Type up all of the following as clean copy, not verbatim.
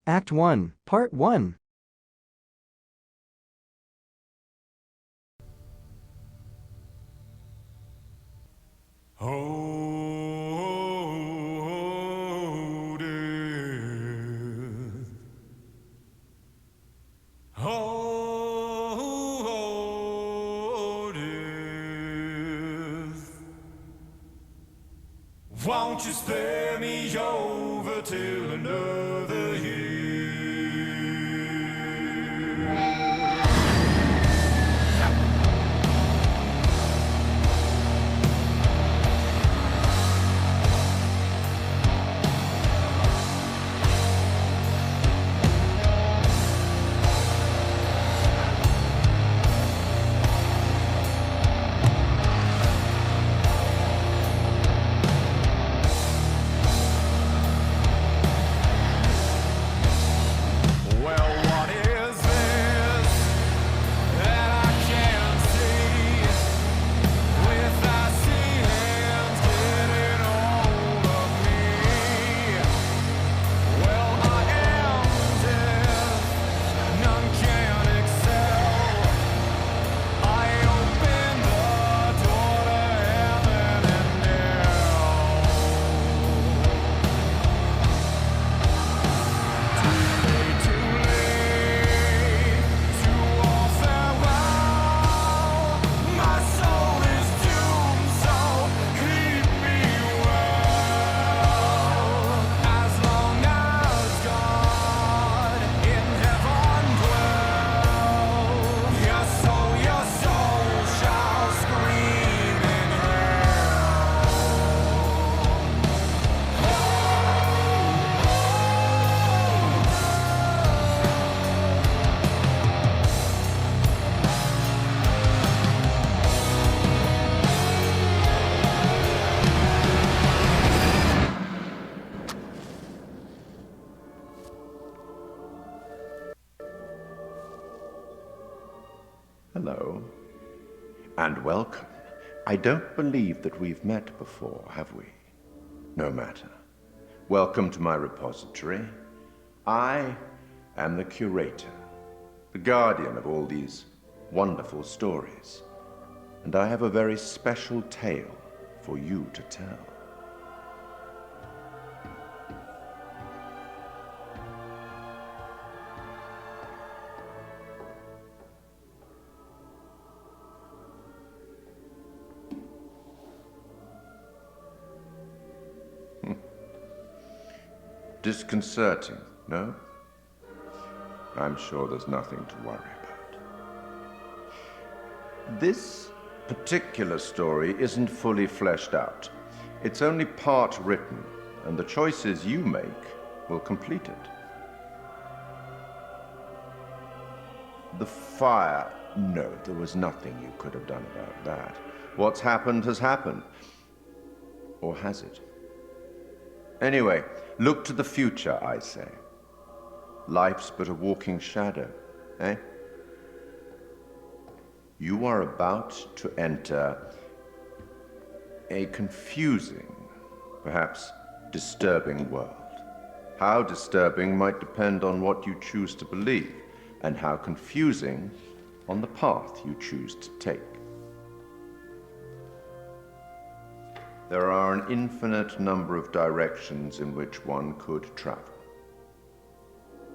Act 1, Part 1. Oh, death. Oh, death. Won't you spare me over till another year? Well, what is this that I can't see? With icy hands getting hold of me. Well, I am death, none can excel. I open the door to heaven and hell. Too late to all farewell. My soul is doomed, so keep me well. As long as God in heaven dwells, your soul shall scream in Hello, and welcome. I don't believe that we've met before, have we? No matter. Welcome to my repository. I am the Curator, the guardian of all these wonderful stories, and I have a very special tale for you to tell. Disconcerting, no? I'm sure there's nothing to worry about. This particular story isn't fully fleshed out. It's only part written, and the choices you make will complete it. The fire, no, there was nothing you could have done about that. What's happened has happened. Or has it? Anyway, look to the future, I say. Life's but a walking shadow, eh? You are about to enter a confusing, perhaps disturbing world. How disturbing might depend on what you choose to believe, and how confusing on the path you choose to take. There are an infinite number of directions in which one could travel.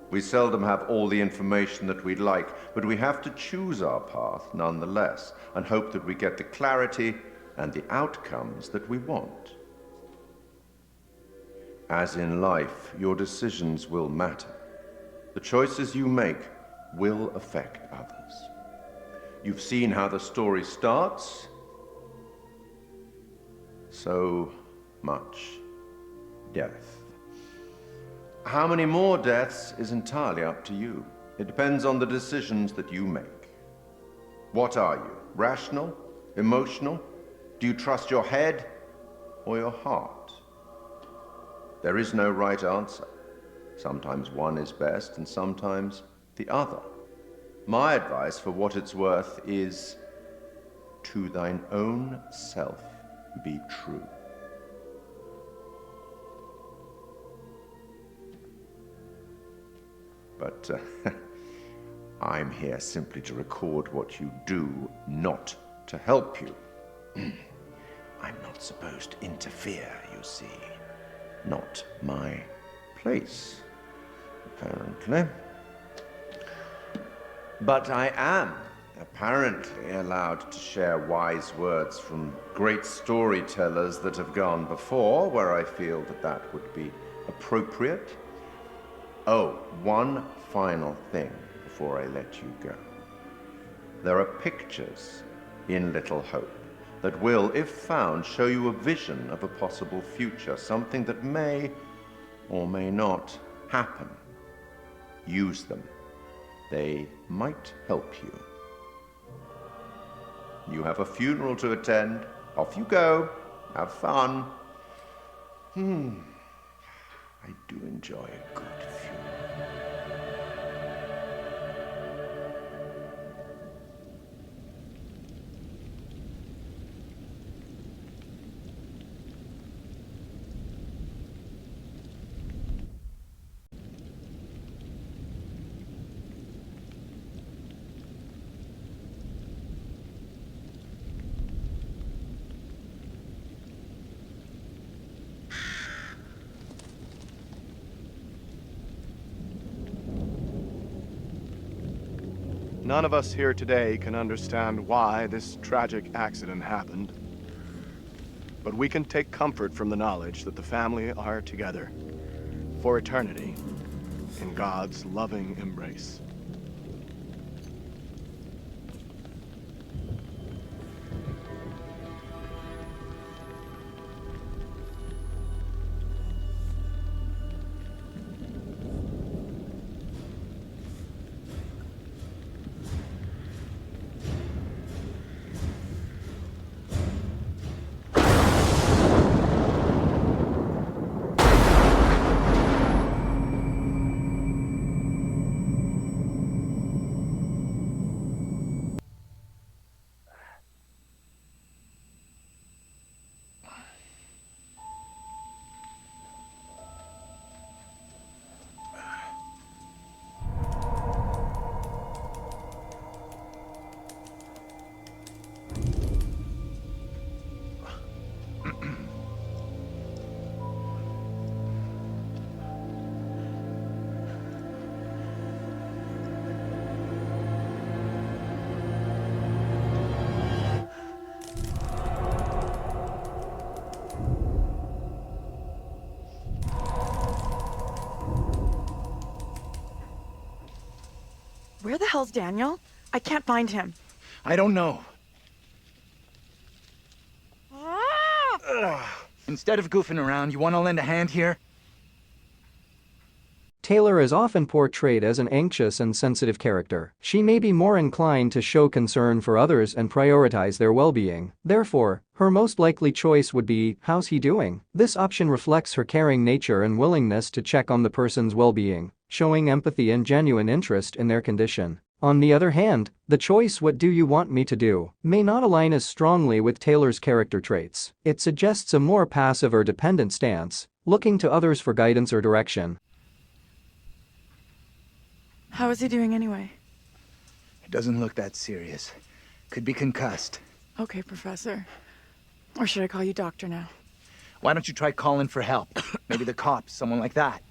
We seldom have all the information that we'd like, but we have to choose our path nonetheless, and hope that we get the clarity and the outcomes that we want. As in life, your decisions will matter. The choices you make will affect others. You've seen how the story starts. So much death. How many more deaths is entirely up to you. It depends on the decisions that you make. What are you? Rational? Emotional? Do you trust your head or your heart? There is no right answer. Sometimes one is best and sometimes the other. My advice, for what it's worth, is to thine own self be true. but I'm here simply to record what you do, not to help you. I'm not supposed to interfere, you see. Not my place, apparently. But I am apparently allowed to share wise words from great storytellers that have gone before, where I feel that that would be appropriate. Oh, one final thing before I let you go. There are pictures in Little Hope that will, if found, show you a vision of a possible future, something that may or may not happen. Use them. They might help you. You have a funeral to attend. Off you go. Have fun. I do enjoy a good funeral. None of us here today can understand why this tragic accident happened. But we can take comfort from the knowledge that the family are together for eternity in God's loving embrace. Where the hell's Daniel? I can't find him. I don't know. Ah! Instead of goofing around, you want to lend a hand here? Taylor is often portrayed as an anxious and sensitive character. She may be more inclined to show concern for others and prioritize their well-being. Therefore, her most likely choice would be, "How's he doing?" This option reflects her caring nature and willingness to check on the person's well-being, showing empathy and genuine interest in their condition. On the other hand, the choice "What do you want me to do?" may not align as strongly with Taylor's character traits. It suggests a more passive or dependent stance, looking to others for guidance or direction. How is he doing anyway? It doesn't look that serious. Could be concussed. Okay, Professor. Or should I call you Doctor now? Why don't you try calling for help? Maybe the cops, someone like that.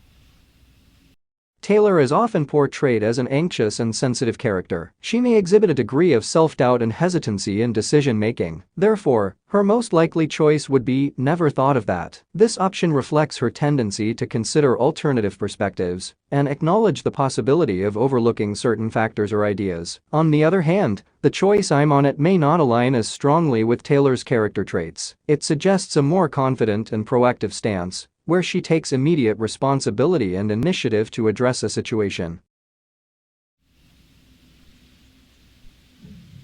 Taylor is often portrayed as an anxious and sensitive character. She may exhibit a degree of self-doubt and hesitancy in decision-making. Therefore, her most likely choice would be, "Never thought of that." This option reflects her tendency to consider alternative perspectives and acknowledge the possibility of overlooking certain factors or ideas. On the other hand, the choice "I'm on it" may not align as strongly with Taylor's character traits. It suggests a more confident and proactive stance, where she takes immediate responsibility and initiative to address a situation.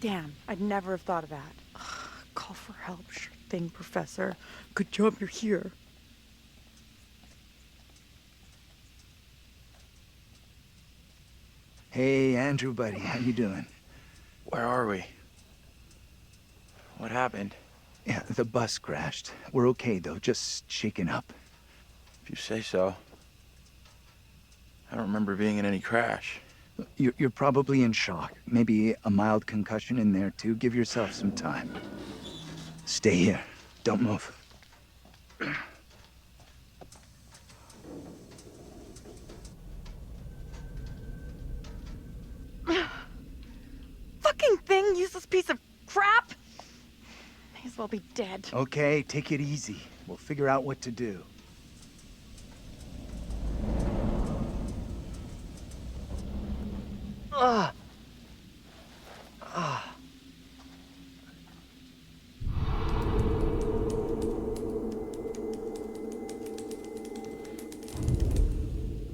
Damn, I'd never have thought of that. Call for help, sure thing, Professor. Good job you're here. Hey, Andrew, buddy, how you doing? Where are we? What happened? Yeah, the bus crashed. We're okay, though, just shaken up. If you say so. I don't remember being in any crash. You're probably in shock. Maybe a mild concussion in there, too. Give yourself some time. Stay here. Don't move. Fucking thing, useless piece of crap! May as well be dead. Okay, take it easy. We'll figure out what to do.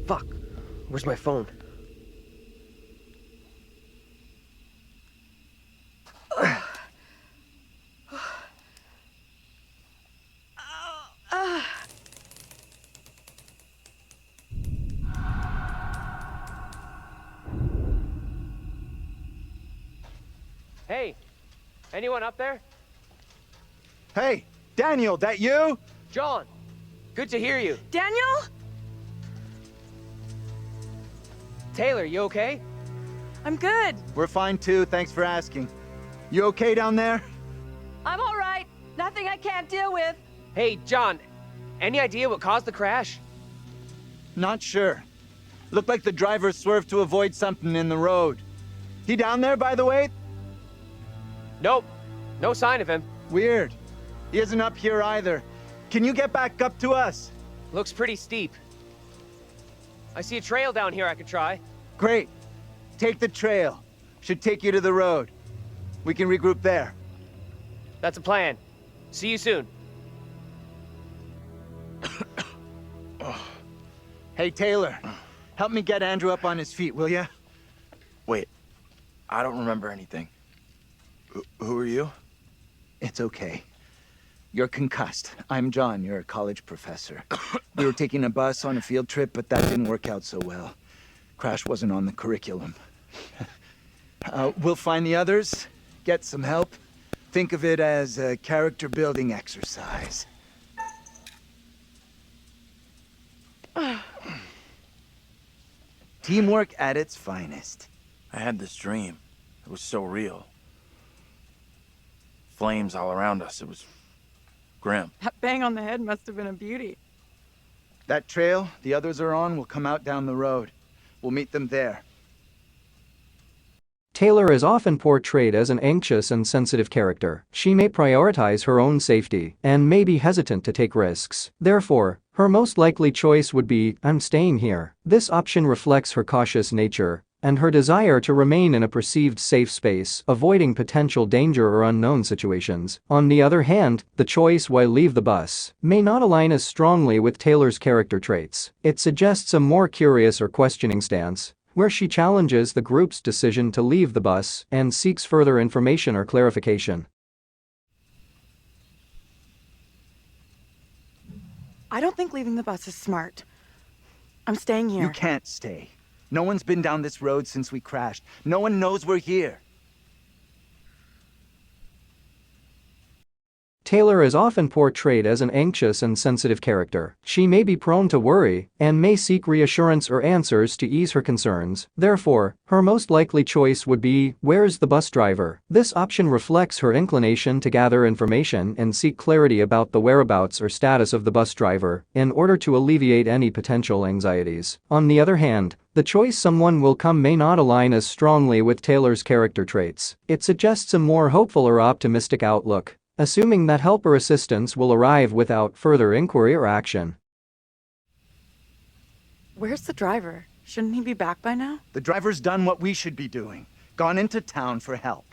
Fuck. Where's my phone? Hey, anyone up there? Hey, Daniel, that you? John, good to hear you. Daniel? Taylor, you okay? I'm good. We're fine, too. Thanks for asking. You okay down there? I'm all right. Nothing I can't deal with. Hey, John, any idea what caused the crash? Not sure. Looked like the driver swerved to avoid something in the road. He down there, by the way? Nope, no sign of him. Weird. He isn't up here either. Can you get back up to us? Looks pretty steep. I see a trail down here I could try. Great. Take the trail. Should take you to the road. We can regroup there. That's a plan. See you soon. Hey, Taylor. Help me get Andrew up on his feet, will ya? Wait, I don't remember anything. Who are you? It's okay. You're concussed. I'm John. You're a college professor. We were taking a bus on a field trip, but that didn't work out so well. Crash wasn't on the curriculum. We'll find the others, get some help. Think of it as a character-building exercise. Teamwork at its finest. I had this dream. It was so real. Flames all around us. It was grim. That bang on the head must have been a beauty. That trail the others are on will come out down the road. We'll meet them there. Taylor is often portrayed as an anxious and sensitive character. She may prioritize her own safety and may be hesitant to take risks. Therefore, her most likely choice would be, I'm staying here. This option reflects her cautious nature and her desire to remain in a perceived safe space, avoiding potential danger or unknown situations. On the other hand, the choice why leave the bus may not align as strongly with Taylor's character traits. It suggests a more curious or questioning stance, where she challenges the group's decision to leave the bus and seeks further information or clarification. I don't think leaving the bus is smart. I'm staying here. You can't stay. No one's been down this road since we crashed. No one knows we're here. Taylor is often portrayed as an anxious and sensitive character. She may be prone to worry and may seek reassurance or answers to ease her concerns. Therefore, her most likely choice would be, where's the bus driver? This option reflects her inclination to gather information and seek clarity about the whereabouts or status of the bus driver in order to alleviate any potential anxieties. On the other hand, the choice someone will come may not align as strongly with Taylor's character traits. It suggests a more hopeful or optimistic outlook, assuming that help or assistance will arrive without further inquiry or action. Where's the driver? Shouldn't he be back by now? The driver's done what we should be doing. Gone into town for help.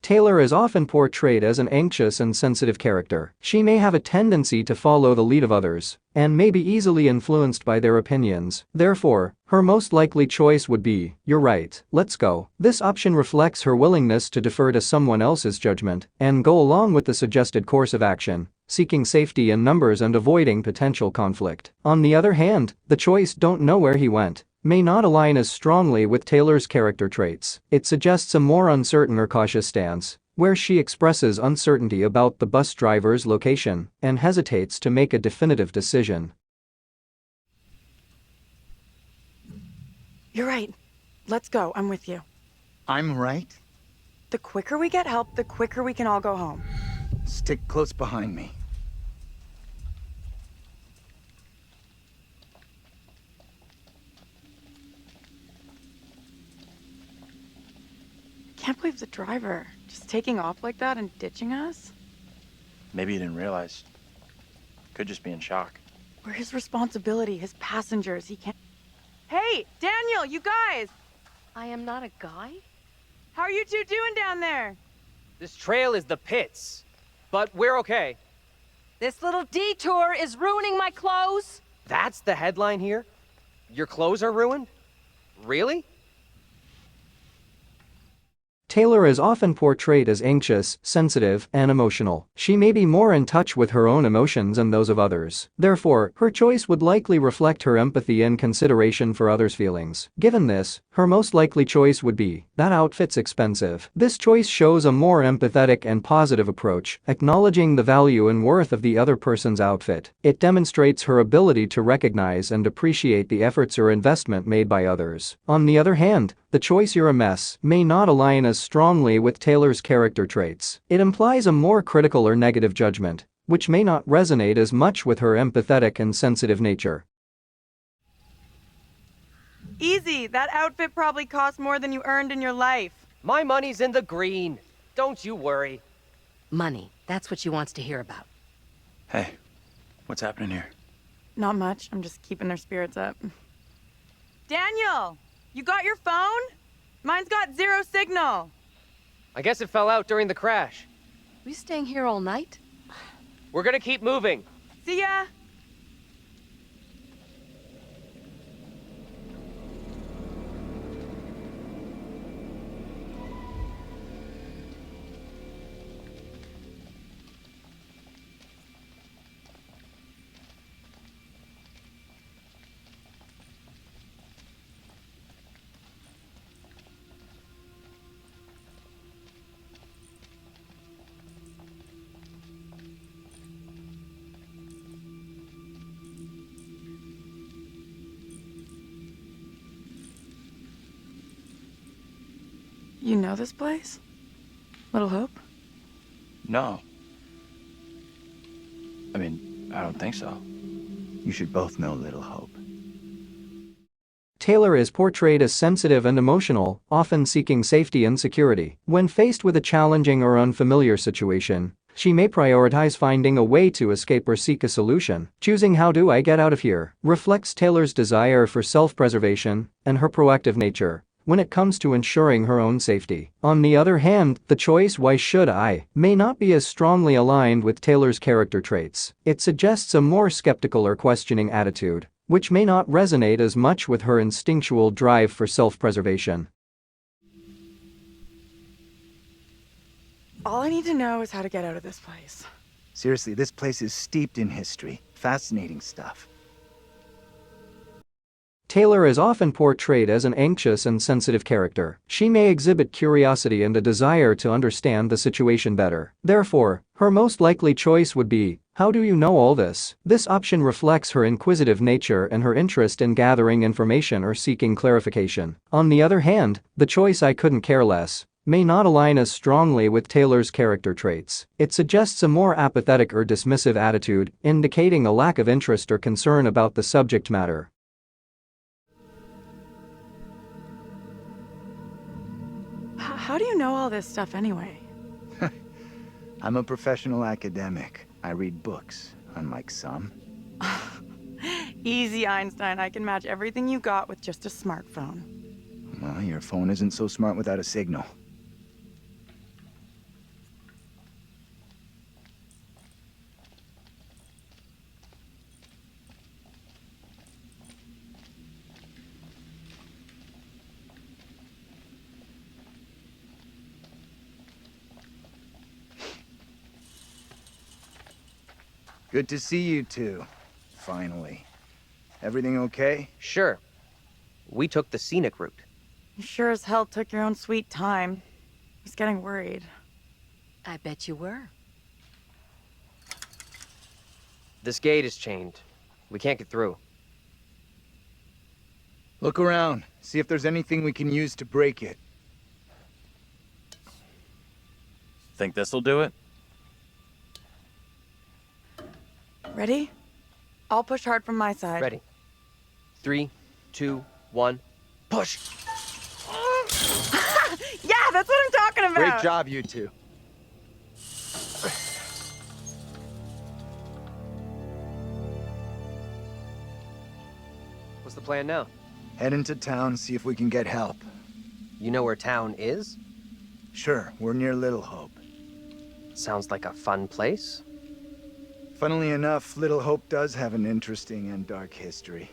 Taylor is often portrayed as an anxious and sensitive character. She may have a tendency to follow the lead of others and may be easily influenced by their opinions. Therefore, her most likely choice would be, you're right, let's go. This option reflects her willingness to defer to someone else's judgment and go along with the suggested course of action, seeking safety in numbers and avoiding potential conflict. On the other hand, the choice don't know where he went may not align as strongly with Taylor's character traits. It suggests a more uncertain or cautious stance, where she expresses uncertainty about the bus driver's location and hesitates to make a definitive decision. You're right. Let's go. I'm with you. I'm right. The quicker we get help, the quicker we can all go home. Stick close behind me. Can't believe the driver just taking off like that and ditching us. Maybe he didn't realize. Could just be in shock. We're his responsibility, his passengers. He can't. Hey, Daniel, you guys! I am not a guy? How are you two doing down there? This trail is the pits, but we're okay. This little detour is ruining my clothes? That's the headline here? Your clothes are ruined? Really? Taylor is often portrayed as anxious, sensitive, and emotional. She may be more in touch with her own emotions and those of others. Therefore, her choice would likely reflect her empathy and consideration for others' feelings. Given this, her most likely choice would be, "That outfit's expensive." This choice shows a more empathetic and positive approach, acknowledging the value and worth of the other person's outfit. It demonstrates her ability to recognize and appreciate the efforts or investment made by others. On the other hand, the choice "You're a mess" may not align as strongly with Taylor's character traits. It implies a more critical or negative judgment, which may not resonate as much with her empathetic and sensitive nature. Easy, that outfit probably cost more than you earned in your life. My money's in the green. Don't you worry. Money. That's what she wants to hear about. Hey, what's happening here? Not much, I'm just keeping their spirits up. Daniel, you got your phone? Mine's got 0 signal. I guess it fell out during the crash. We staying here all night? We're gonna keep moving. See ya. You know this place? Little Hope? No. I mean, I don't think so. You should both know Little Hope. Taylor is portrayed as sensitive and emotional, often seeking safety and security. When faced with a challenging or unfamiliar situation, she may prioritize finding a way to escape or seek a solution. Choosing "How do I get out of here?" reflects Taylor's desire for self-preservation and her proactive nature when it comes to ensuring her own safety. On the other hand, the choice "Why should I?" may not be as strongly aligned with Taylor's character traits. It suggests a more skeptical or questioning attitude, which may not resonate as much with her instinctual drive for self-preservation. All I need to know is how to get out of this place. Seriously, this place is steeped in history. Fascinating stuff. Taylor is often portrayed as an anxious and sensitive character. She may exhibit curiosity and a desire to understand the situation better. Therefore, her most likely choice would be, "How do you know all this?" This option reflects her inquisitive nature and her interest in gathering information or seeking clarification. On the other hand, the choice "I couldn't care less" may not align as strongly with Taylor's character traits. It suggests a more apathetic or dismissive attitude, indicating a lack of interest or concern about the subject matter. How do you know all this stuff anyway? I'm a professional academic. I read books, unlike some. Easy, Einstein. I can match everything you got with just a smartphone. Well, your phone isn't so smart without a signal. Good to see you two. Finally. Everything okay? Sure. We took the scenic route. You sure as hell took your own sweet time. I was getting worried. I bet you were. This gate is chained. We can't get through. Look around. See if there's anything we can use to break it. Think this'll do it? Ready? I'll push hard from my side. Ready. 3, 2, 1, push! Yeah, that's what I'm talking about! Great job, you two. What's the plan now? Head into town, see if we can get help. You know where town is? Sure, we're near Little Hope. Sounds like a fun place. Funnily enough, Little Hope does have an interesting and dark history.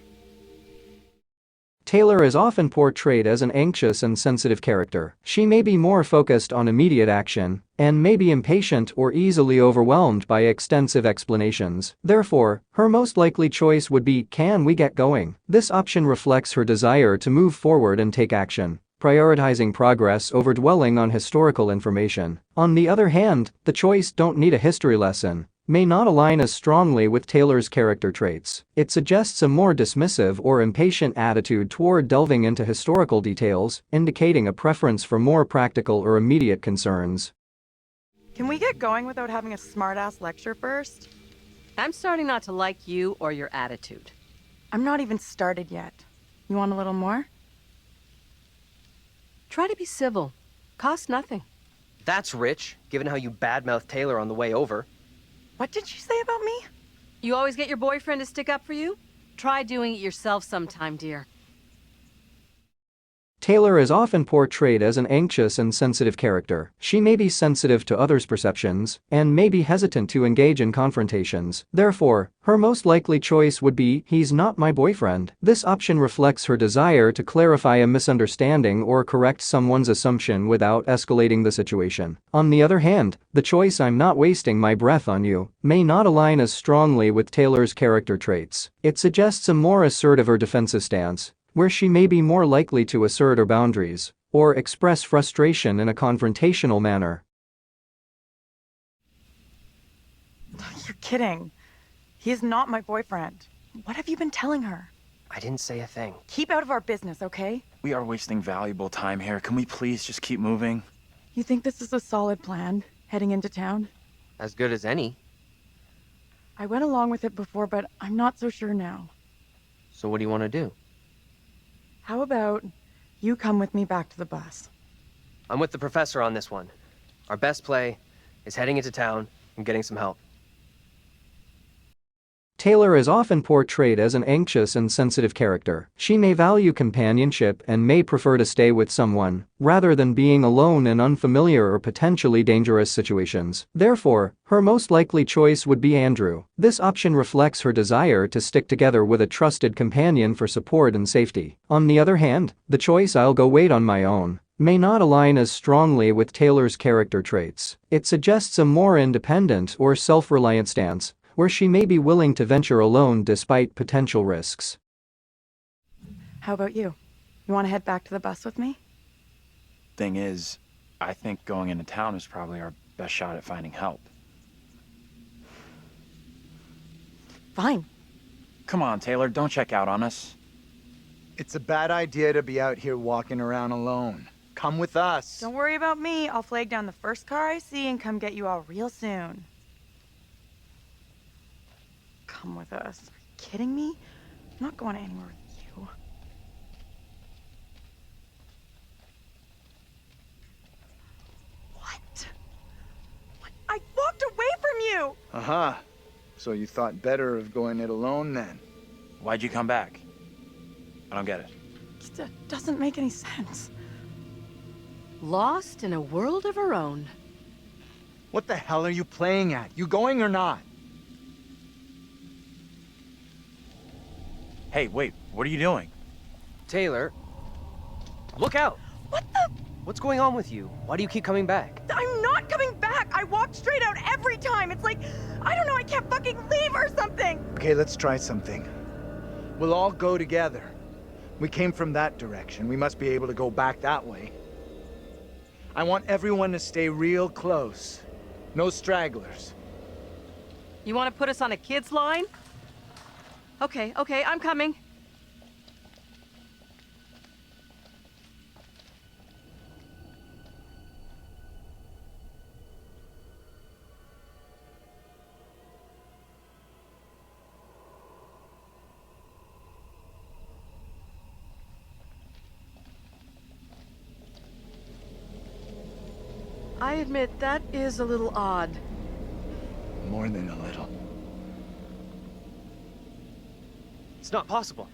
Taylor is often portrayed as an anxious and sensitive character. She may be more focused on immediate action and may be impatient or easily overwhelmed by extensive explanations. Therefore, her most likely choice would be, can we get going? This option reflects her desire to move forward and take action, prioritizing progress over dwelling on historical information. On the other hand, the choice don't need a history lesson may not align as strongly with Taylor's character traits. It suggests a more dismissive or impatient attitude toward delving into historical details, indicating a preference for more practical or immediate concerns. Can we get going without having a smart-ass lecture first? I'm starting not to like you or your attitude. I'm not even started yet. You want a little more? Try to be civil. Costs nothing. That's rich, given how you badmouthed Taylor on the way over. What did she say about me? You always get your boyfriend to stick up for you? Try doing it yourself sometime, dear. Taylor is often portrayed as an anxious and sensitive character. She may be sensitive to others' perceptions and may be hesitant to engage in confrontations. Therefore, her most likely choice would be, he's not my boyfriend. This option reflects her desire to clarify a misunderstanding or correct someone's assumption without escalating the situation. On the other hand, the choice, I'm not wasting my breath on you, may not align as strongly with Taylor's character traits. It suggests a more assertive or defensive stance, where she may be more likely to assert her boundaries or express frustration in a confrontational manner. You're kidding. He is not my boyfriend. What have you been telling her? I didn't say a thing. Keep out of our business, okay? We are wasting valuable time here. Can we please just keep moving? You think this is a solid plan, heading into town? As good as any. I went along with it before, but I'm not so sure now. So what do you want to do? How about you come with me back to the bus? I'm with the professor on this one. Our best play is heading into town and getting some help. Taylor is often portrayed as an anxious and sensitive character. She may value companionship and may prefer to stay with someone, rather than being alone in unfamiliar or potentially dangerous situations. Therefore, her most likely choice would be Andrew. This option reflects her desire to stick together with a trusted companion for support and safety. On the other hand, the choice, I'll go wait on my own, may not align as strongly with Taylor's character traits. It suggests a more independent or self-reliant stance, where she may be willing to venture alone despite potential risks. How about you? You want to head back to the bus with me? Thing is, I think going into town is probably our best shot at finding help. Fine. Come on, Taylor, don't check out on us. It's a bad idea to be out here walking around alone. Come with us. Don't worry about me. I'll flag down the first car I see and come get you all real soon. Come with us. Are you kidding me? I'm not going anywhere with you. What? I walked away from you! Uh-huh. So you thought better of going it alone then? Why'd you come back? I don't get it. It doesn't make any sense. Lost in a world of her own. What the hell are you playing at? You going or not? Hey, wait, what are you doing? Taylor, look out! What the? What's going on with you? Why do you keep coming back? I'm not coming back! I walked straight out every time! It's like, I don't know, I can't fucking leave or something! Okay, let's try something. We'll all go together. We came from that direction. We must be able to go back that way. I want everyone to stay real close. No stragglers. You want to put us on a kid's line? Okay, I'm coming. I admit that is a little odd. More than a little. It's not possible.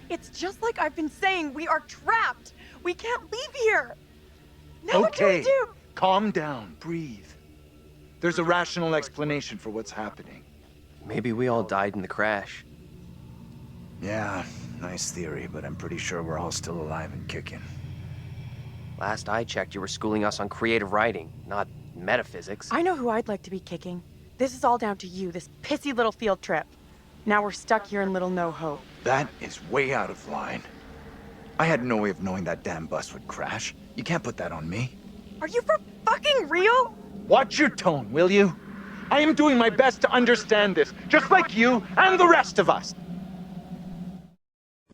It's just like I've been saying, we are trapped. We can't leave here. Now what do Okay, we do? calm down, breathe. There's a rational explanation for what's happening. Maybe we all died in the crash. Yeah, nice theory, but I'm pretty sure we're all still alive and kicking. Last I checked, you were schooling us on creative writing, not metaphysics. I know who I'd like to be kicking. This is all down to you, this pissy little field trip. Now we're stuck here in Little No Hope. That is way out of line. I had no way of knowing that damn bus would crash. You can't put that on me. Are you for fucking real? Watch your tone, will you? I am doing my best to understand this, just like you and the rest of us.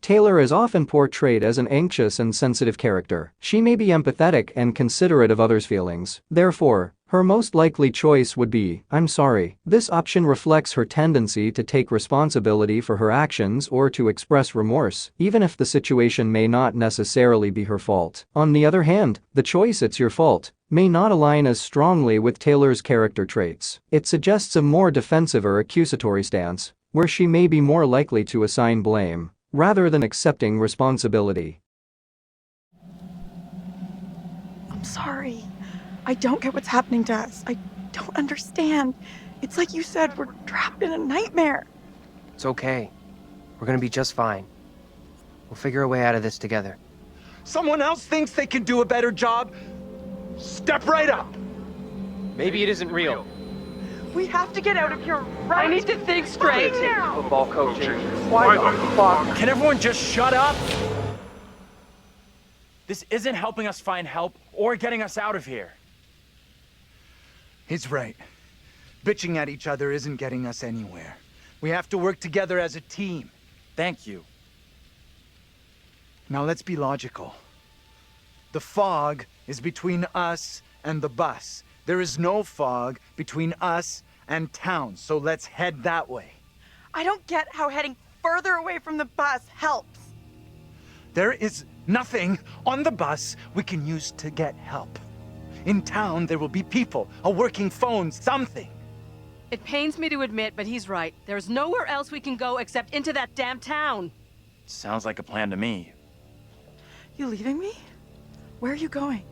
Taylor is often portrayed as an anxious and sensitive character. She may be empathetic and considerate of others' feelings. Therefore, her most likely choice would be, I'm sorry. This option reflects her tendency to take responsibility for her actions or to express remorse, even if the situation may not necessarily be her fault. On the other hand, the choice it's your fault may not align as strongly with Taylor's character traits. It suggests a more defensive or accusatory stance, where she may be more likely to assign blame rather than accepting responsibility. I'm sorry. I don't get what's happening to us. I don't understand. It's like you said, we're trapped in a nightmare. It's okay. We're gonna be just fine. We'll figure a way out of this together. Someone else thinks they can do a better job? Step right up! Maybe it isn't real. We have to get out of here right I need to think straight. now. Football coaching. Why the fuck? Can everyone just shut up? This isn't helping us find help or getting us out of here. He's right. Bitching at each other isn't getting us anywhere. We have to work together as a team. Thank you. Now let's be logical. The fog is between us and the bus. There is no fog between us and town, so let's head that way. I don't get how heading further away from the bus helps. There is nothing on the bus we can use to get help. In town, there will be people, a working phone, something. It pains me to admit, but he's right. There's nowhere else we can go except into that damn town. Sounds like a plan to me. You leaving me? Where are you going?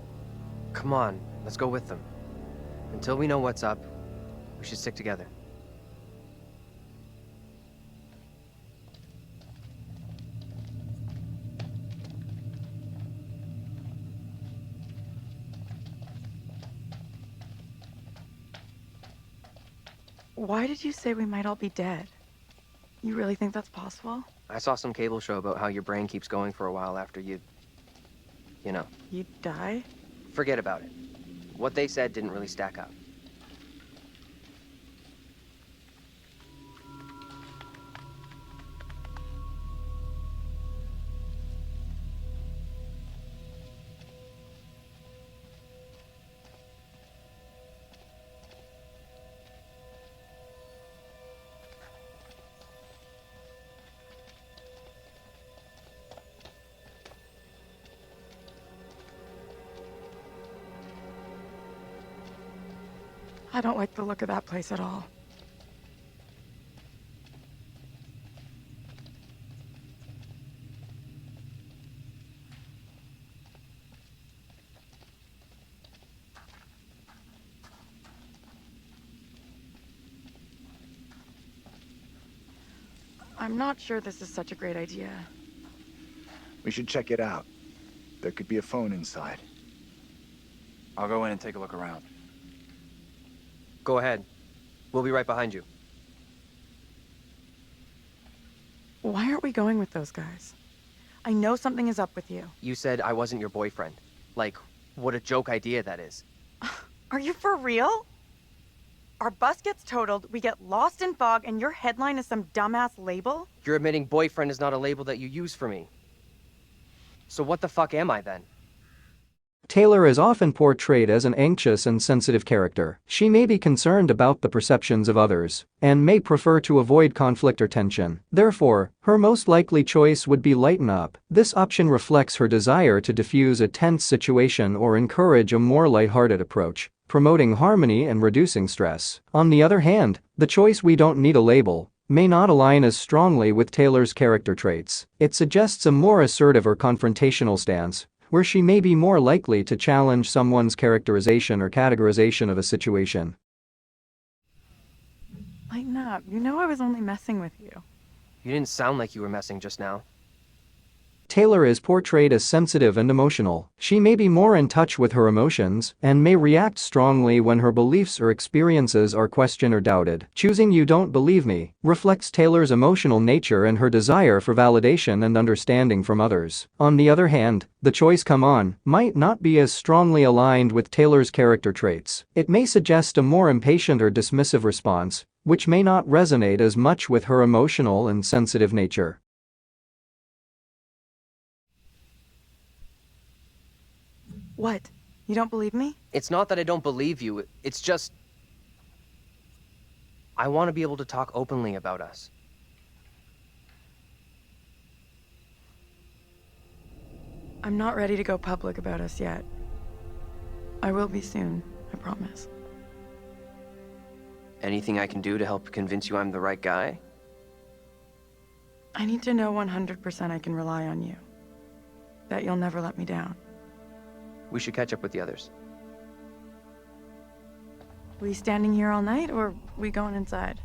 Come on, let's go with them. Until we know what's up, we should stick together. Why did you say we might all be dead? You really think that's possible? I saw some cable show about how your brain keeps going for a while after you know. You die? Forget about it. What they said didn't really stack up. I don't like the look of that place at all. I'm not sure this is such a great idea. We should check it out. There could be a phone inside. I'll go in and take a look around. Go ahead. We'll be right behind you. Why aren't we going with those guys? I know something is up with you. You said I wasn't your boyfriend. Like, what a joke idea that is. Are you for real? Our bus gets totaled, we get lost in fog, and your headline is some dumbass label? You're admitting boyfriend is not a label that you use for me. So what the fuck am I then? Taylor is often portrayed as an anxious and sensitive character. She may be concerned about the perceptions of others and may prefer to avoid conflict or tension. Therefore, her most likely choice would be lighten up. This option reflects her desire to diffuse a tense situation or encourage a more lighthearted approach, promoting harmony and reducing stress. On the other hand, the choice "we don't need a label" may not align as strongly with Taylor's character traits. It suggests a more assertive or confrontational stance, where she may be more likely to challenge someone's characterization or categorization of a situation. Lighten up. You know I was only messing with you. You didn't sound like you were messing just now. Taylor is portrayed as sensitive and emotional. She may be more in touch with her emotions and may react strongly when her beliefs or experiences are questioned or doubted. Choosing "you don't believe me" reflects Taylor's emotional nature and her desire for validation and understanding from others. On the other hand, the choice "come on" might not be as strongly aligned with Taylor's character traits. It may suggest a more impatient or dismissive response, which may not resonate as much with her emotional and sensitive nature. What? You don't believe me? It's not that I don't believe you, it's just... I want to be able to talk openly about us. I'm not ready to go public about us yet. I will be soon, I promise. Anything I can do to help convince you I'm the right guy? I need to know 100% I can rely on you. That you'll never let me down. We should catch up with the others. We standing here all night, or we going inside?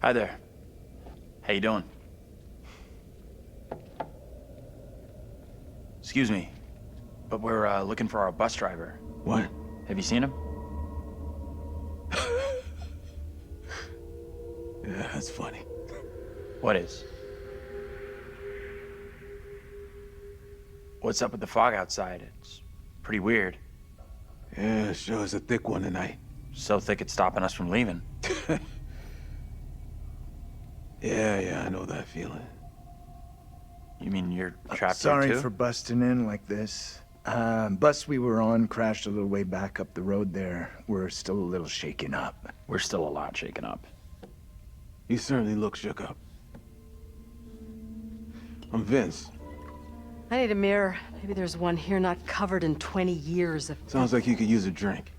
Hi there. How you doing? Excuse me, but we're looking for our bus driver. What? Have you seen him? Yeah, that's funny. What is? What's up with the fog outside? It's pretty weird. Yeah, sure is a thick one tonight. So thick it's stopping us from leaving. Yeah, I know that feeling. You mean you're trapped Sorry here too? for busting in like this. Bus we were on crashed a little way back up the road there. We're still a little shaken up. We're still a lot shaken up. You certainly look shook up. I'm Vince. I need a mirror. Maybe there's one here not covered in 20 years of... Sounds like you could use a drink.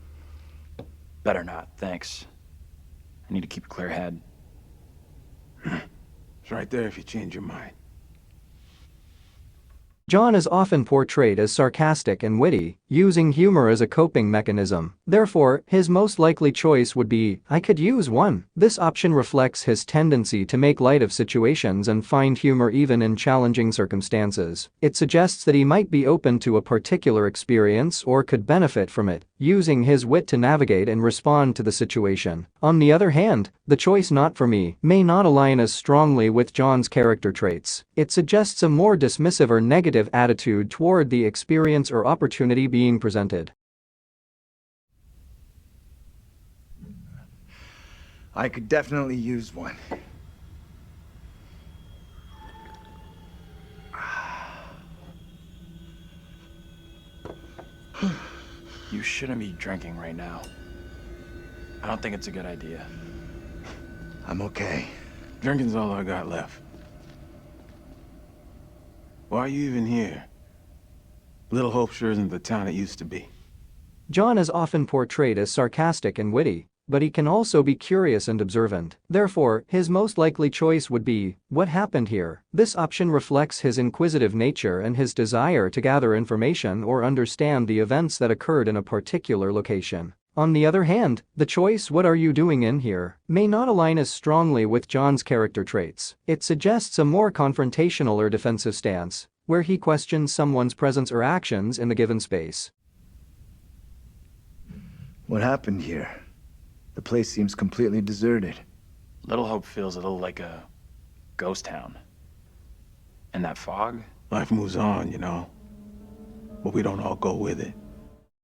Better not, thanks. I need to keep a clear head. It's right there if you change your mind. John is often portrayed as sarcastic and witty, using humor as a coping mechanism. Therefore, his most likely choice would be, "I could use one." This option reflects his tendency to make light of situations and find humor even in challenging circumstances. It suggests that he might be open to a particular experience or could benefit from it, using his wit to navigate and respond to the situation. On the other hand, the choice "not for me" may not align as strongly with John's character traits. It suggests a more dismissive or negative attitude toward the experience or opportunity being presented. I could definitely use one. You shouldn't be drinking right now. I don't think it's a good idea. I'm okay. Drinking's all I got left. Why are you even here? Little Hope sure isn't the town it used to be. John is often portrayed as sarcastic and witty, but he can also be curious and observant. Therefore, his most likely choice would be, "What happened here?" This option reflects his inquisitive nature and his desire to gather information or understand the events that occurred in a particular location. On the other hand, the choice "What are you doing in here?" may not align as strongly with John's character traits. It suggests a more confrontational or defensive stance, where he questions someone's presence or actions in the given space. What happened here? The place seems completely deserted. Little Hope feels a little like a ghost town. And that fog? Life moves on, you know. But we don't all go with it.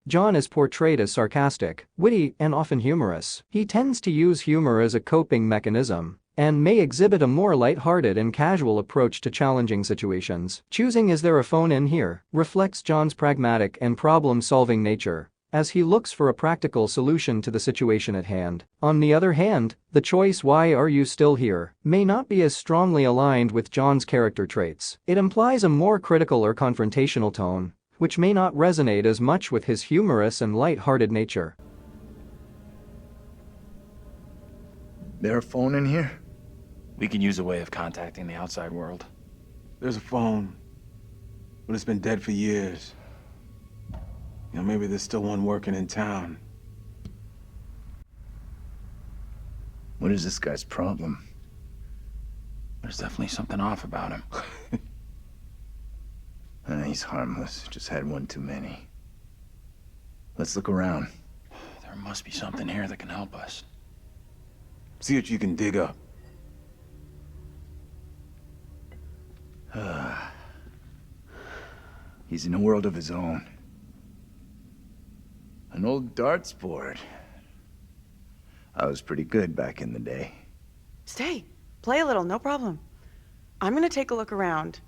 John is portrayed as sarcastic, witty, and often humorous. He tends to use humor as a coping mechanism and may exhibit a more light-hearted and casual approach to challenging situations. Choosing "Is there a phone in here?" reflects John's pragmatic and problem-solving nature, as he looks for a practical solution to the situation at hand. On the other hand, the choice "Why are you still here?" may not be as strongly aligned with John's character traits. It implies a more critical or confrontational tone, which may not resonate as much with his humorous and light-hearted nature. There a phone in here? We could use a way of contacting the outside world. There's a phone, but it's been dead for years. You know, maybe there's still one working in town. What is this guy's problem? There's definitely something off about him. He's harmless, just had one too many. Let's look around. There must be something here that can help us. See what you can dig up. He's in a world of his own. An old darts board. I was pretty good back in the day. Stay. Play a little, no problem. I'm gonna take a look around.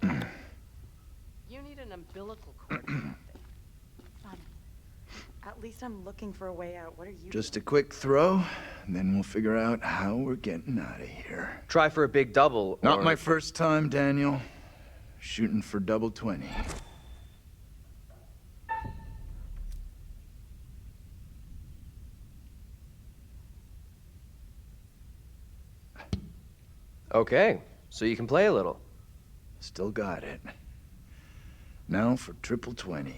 You need an umbilical cord. Funny. At least I'm looking for a way out. What are you Just a doing? quick throw, and then we'll figure out how we're getting out of here. Try for a big double, Not or- my first time, Daniel. Shooting for double 20. Okay, so you can play a little. Still got it. Now for triple 20.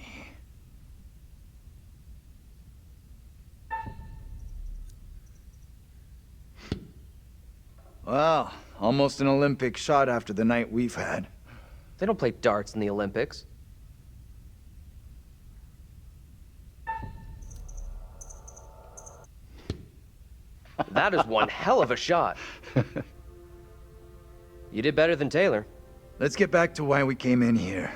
Well, almost an Olympic shot after the night we've had. They don't play darts in the Olympics. That is one hell of a shot. You did better than Taylor. Let's get back to why we came in here.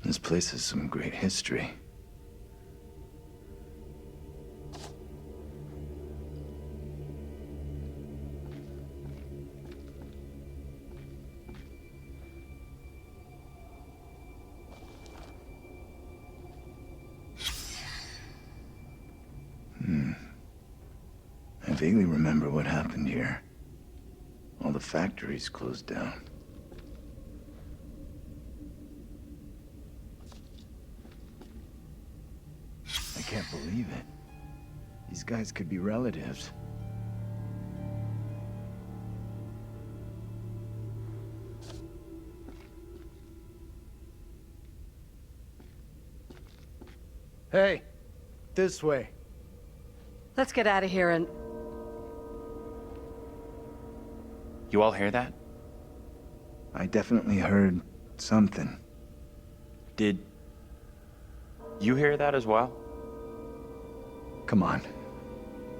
This place has some great history. I vaguely remember what happened here. All the factories closed down. I can't believe it. These guys could be relatives. Hey, this way. Let's get out of here and... You all hear that? I definitely heard something. Did you hear that as well? Come on.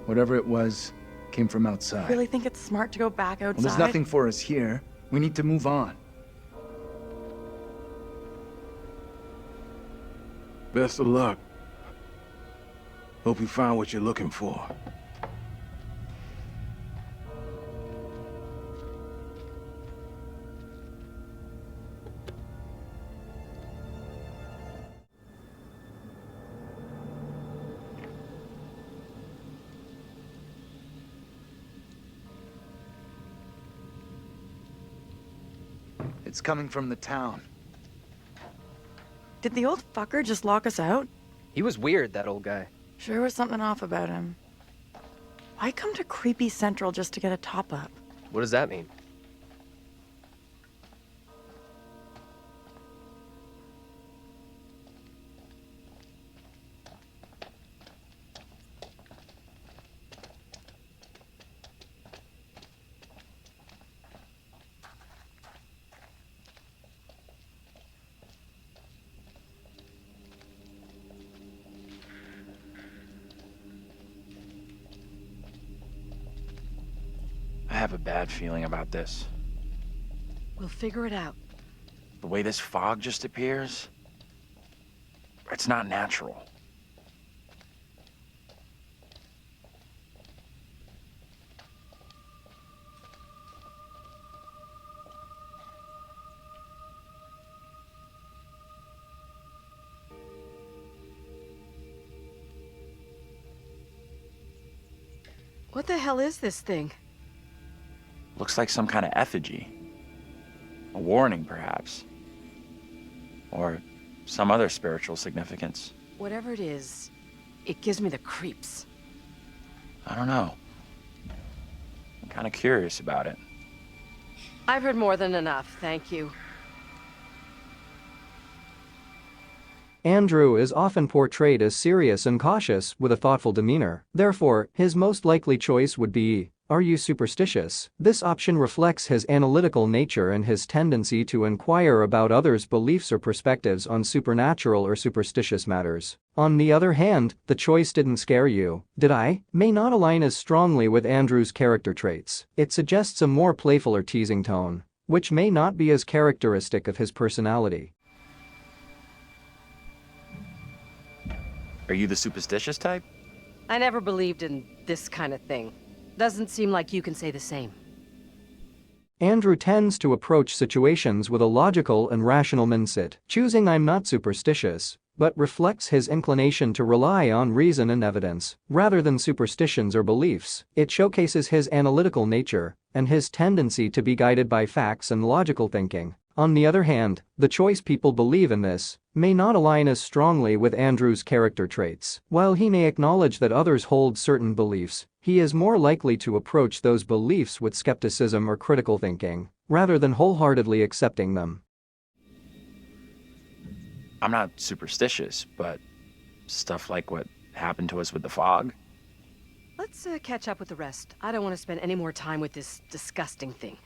Whatever it was, came from outside. Really think it's smart to go back outside? Well, there's nothing for us here. We need to move on. Best of luck. Hope you find what you're looking for. It's coming from the town. Did the old fucker just lock us out? He was weird, that old guy. Sure was something off about him. Why come to Creepy Central just to get a top-up? What does that mean? I have a bad feeling about this. We'll figure it out. The way this fog just appears, it's not natural. What the hell is this thing? Looks like some kind of effigy. A warning, perhaps. Or some other spiritual significance. Whatever it is, it gives me the creeps. I don't know. I'm kind of curious about it. I've heard more than enough, thank you. Andrew is often portrayed as serious and cautious with a thoughtful demeanor. Therefore, his most likely choice would be, are you superstitious? This option reflects his analytical nature and his tendency to inquire about others' beliefs or perspectives on supernatural or superstitious matters. On the other hand, the choice didn't scare you, did I? May not align as strongly with Andrew's character traits. It suggests a more playful or teasing tone, which may not be as characteristic of his personality. Are you the superstitious type? I never believed in this kind of thing. Doesn't seem like you can say the same. Andrew tends to approach situations with a logical and rational mindset, choosing I'm not superstitious, but reflects his inclination to rely on reason and evidence, rather than superstitions or beliefs. It showcases his analytical nature and his tendency to be guided by facts and logical thinking. On the other hand, the choice people believe in this may not align as strongly with Andrew's character traits. While he may acknowledge that others hold certain beliefs, he is more likely to approach those beliefs with skepticism or critical thinking, rather than wholeheartedly accepting them. I'm not superstitious, but stuff like what happened to us with the fog. Let's catch up with the rest. I don't want to spend any more time with this disgusting thing.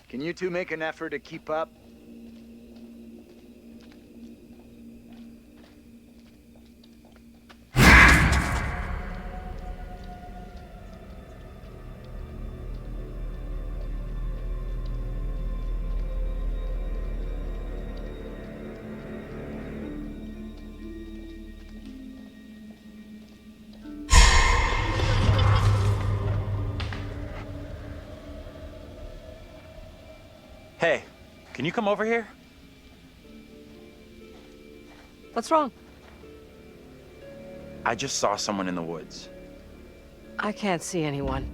Can you two make an effort to keep up? Hey, can you come over here? What's wrong? I just saw someone in the woods. I can't see anyone.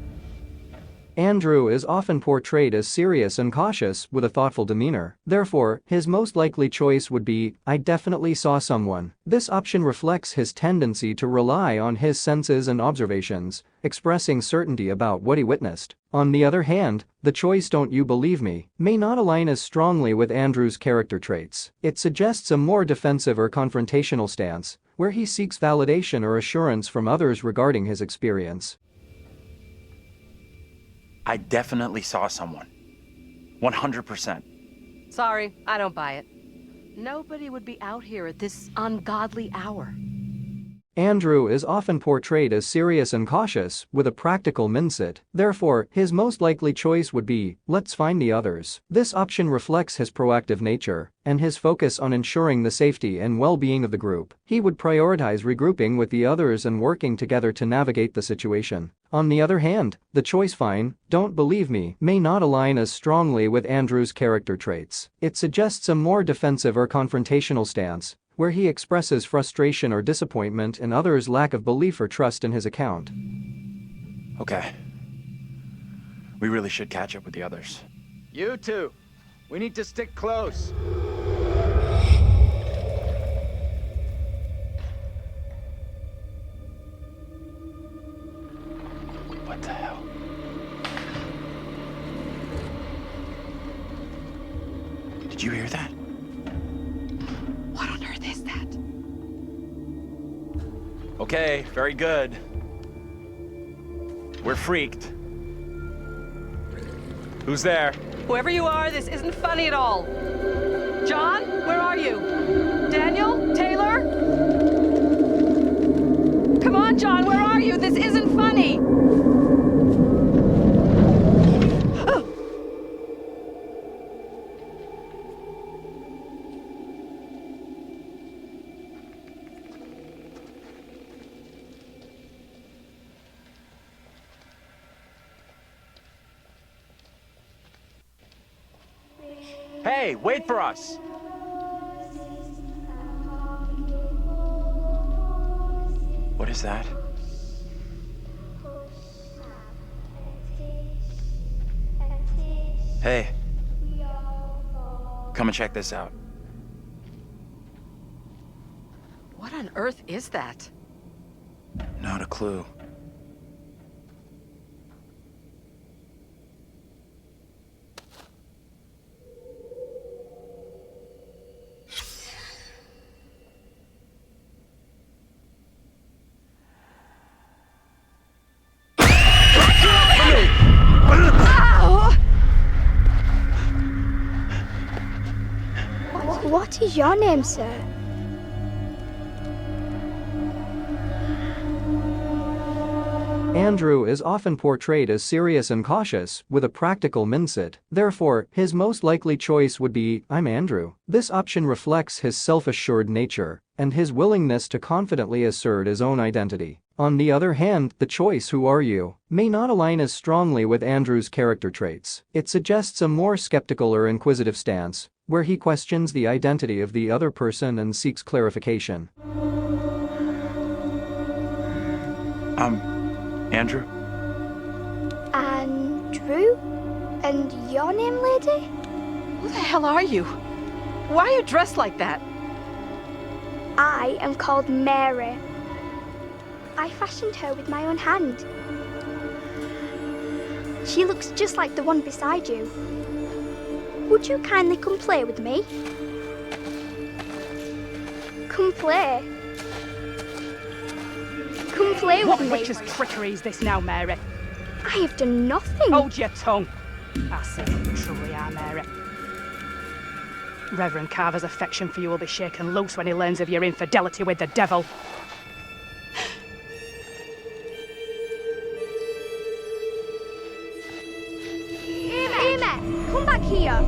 Andrew is often portrayed as serious and cautious with a thoughtful demeanor. Therefore, his most likely choice would be, I definitely saw someone. This option reflects his tendency to rely on his senses and observations, expressing certainty about what he witnessed. On the other hand, the choice don't you believe me may not align as strongly with Andrew's character traits. It suggests a more defensive or confrontational stance, where he seeks validation or assurance from others regarding his experience. I definitely saw someone. 100%. Sorry, I don't buy it. Nobody would be out here at this ungodly hour. Andrew is often portrayed as serious and cautious, with a practical mindset. Therefore, his most likely choice would be, let's find the others. This option reflects his proactive nature and his focus on ensuring the safety and well-being of the group. He would prioritize regrouping with the others and working together to navigate the situation. On the other hand, the choice "fine, don't believe me" may not align as strongly with Andrew's character traits. It suggests a more defensive or confrontational stance, where he expresses frustration or disappointment in others' lack of belief or trust in his account. Okay. We really should catch up with the others. You two, we need to stick close. What the hell? Did you hear that? What on earth is that? Okay, very good. We're freaked. Who's there? Whoever you are, this isn't funny at all. John, where are you? Daniel? Taylor? Come on, John, where are you? This isn't funny! Hey, wait for us! What is that? Hey. Come and check this out. What on earth is that? Not a clue. What is your name, sir? Andrew is often portrayed as serious and cautious, with a practical mindset. Therefore, his most likely choice would be, I'm Andrew. This option reflects his self-assured nature and his willingness to confidently assert his own identity. On the other hand, the choice "who are you" may not align as strongly with Andrew's character traits. It suggests a more skeptical or inquisitive stance, where he questions the identity of the other person and seeks clarification. Andrew? Andrew? And your name, lady? Who the hell are you? Why are you dressed like that? I am called Mary. I fashioned her with my own hand. She looks just like the one beside you. Would you kindly come play with me? Come play. Come play with me. What witch's trickery is this now, Mary? I have done nothing. Hold your tongue. I see what you truly are, Mary. Reverend Carver's affection for you will be shaken loose when he learns of your infidelity with the devil. Amy, come back here.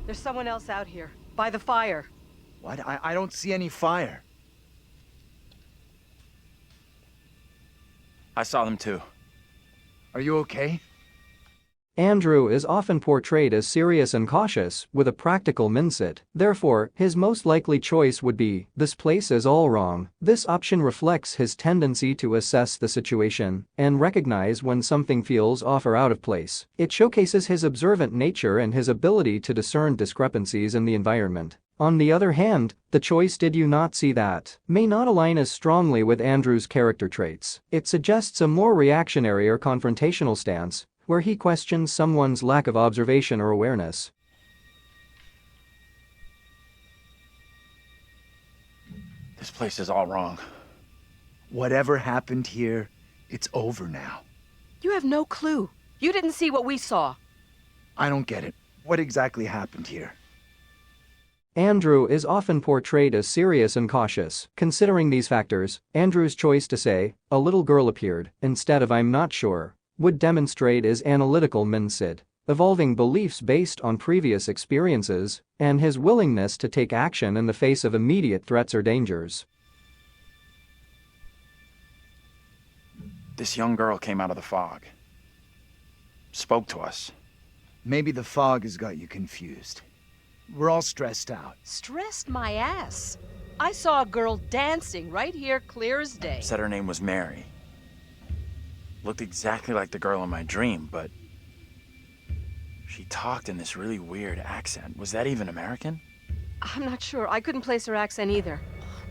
There's someone else out here, by the fire. What? I don't see any fire. I saw them too. Are you okay? Andrew is often portrayed as serious and cautious, with a practical mindset. Therefore, his most likely choice would be, this place is all wrong. This option reflects his tendency to assess the situation and recognize when something feels off or out of place. It showcases his observant nature and his ability to discern discrepancies in the environment. On the other hand, the choice "did you not see that" may not align as strongly with Andrew's character traits. It suggests a more reactionary or confrontational stance, where he questions someone's lack of observation or awareness. This place is all wrong. Whatever happened here, it's over now. You have no clue. You didn't see what we saw. I don't get it. What exactly happened here? Andrew is often portrayed as serious and cautious. Considering these factors, Andrew's choice to say, "A little girl appeared," instead of "I'm not sure," would demonstrate his analytical mindset, evolving beliefs based on previous experiences, and his willingness to take action in the face of immediate threats or dangers. This young girl came out of the fog. Spoke to us. Maybe the fog has got you confused. We're all stressed out. Stressed my ass. I saw a girl dancing right here clear as day. Said her name was Mary. Looked exactly like the girl in my dream, but she talked in this really weird accent. Was that even American? I'm not sure. I couldn't place her accent either.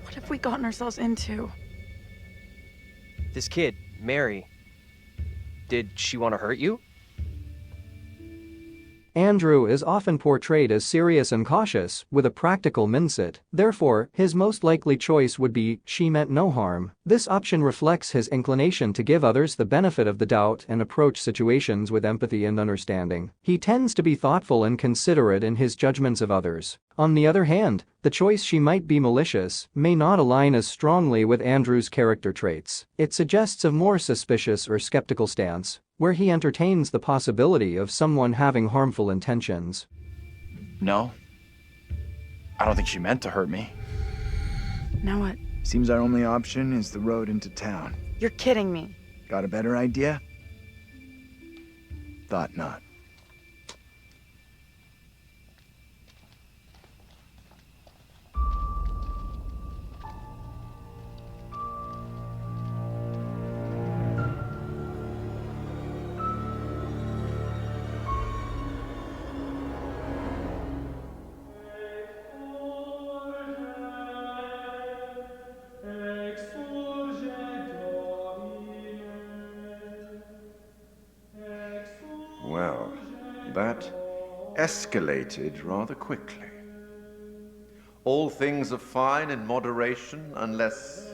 What have we gotten ourselves into? This kid, Mary, did she want to hurt you? Andrew is often portrayed as serious and cautious, with a practical mindset. Therefore, his most likely choice would be, "She meant no harm." This option reflects his inclination to give others the benefit of the doubt and approach situations with empathy and understanding. He tends to be thoughtful and considerate in his judgments of others. On the other hand, the choice "she might be malicious" may not align as strongly with Andrew's character traits. It suggests a more suspicious or skeptical stance, where he entertains the possibility of someone having harmful intentions. No. I don't think she meant to hurt me. Now what? Seems our only option is the road into town. You're kidding me. Got a better idea? Thought not. Well, that escalated rather quickly. All things are fine in moderation unless...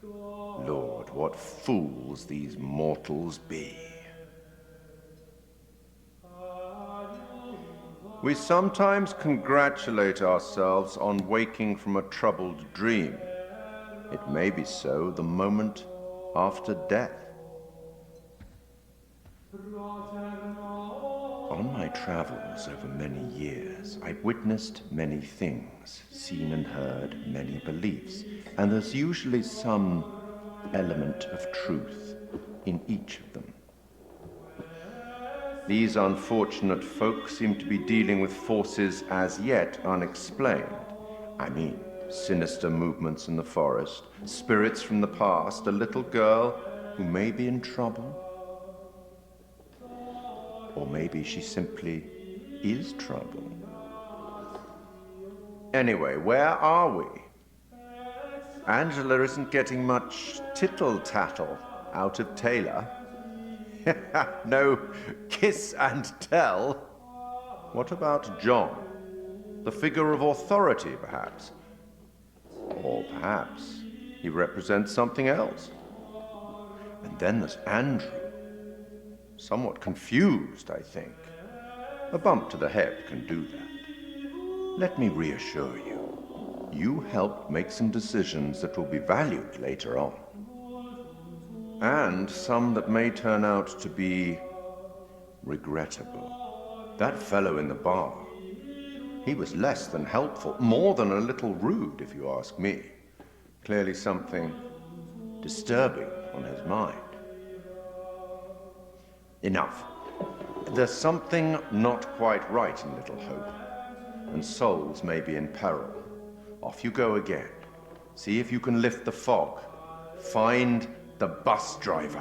Lord, what fools these mortals be. We sometimes congratulate ourselves on waking from a troubled dream. It may be so the moment after death. On my travels over many years, I've witnessed many things, seen and heard many beliefs, and there's usually some element of truth in each of them. These unfortunate folk seem to be dealing with forces as yet unexplained. I mean, sinister movements in the forest, spirits from the past, a little girl who may be in trouble. Or maybe she simply is trouble. Anyway, where are we? Angela isn't getting much tittle-tattle out of Taylor. No kiss and tell. What about John? The figure of authority, perhaps? Or perhaps he represents something else. And then there's Andrew. Somewhat confused, I think. A bump to the head can do that. Let me reassure you. You helped make some decisions that will be valued later on. And some that may turn out to be regrettable. That fellow in the bar, he was less than helpful, more than a little rude, if you ask me. Clearly something disturbing on his mind. Enough. There's something not quite right in Little Hope, and souls may be in peril. Off you go again. See if you can lift the fog. Find the bus driver.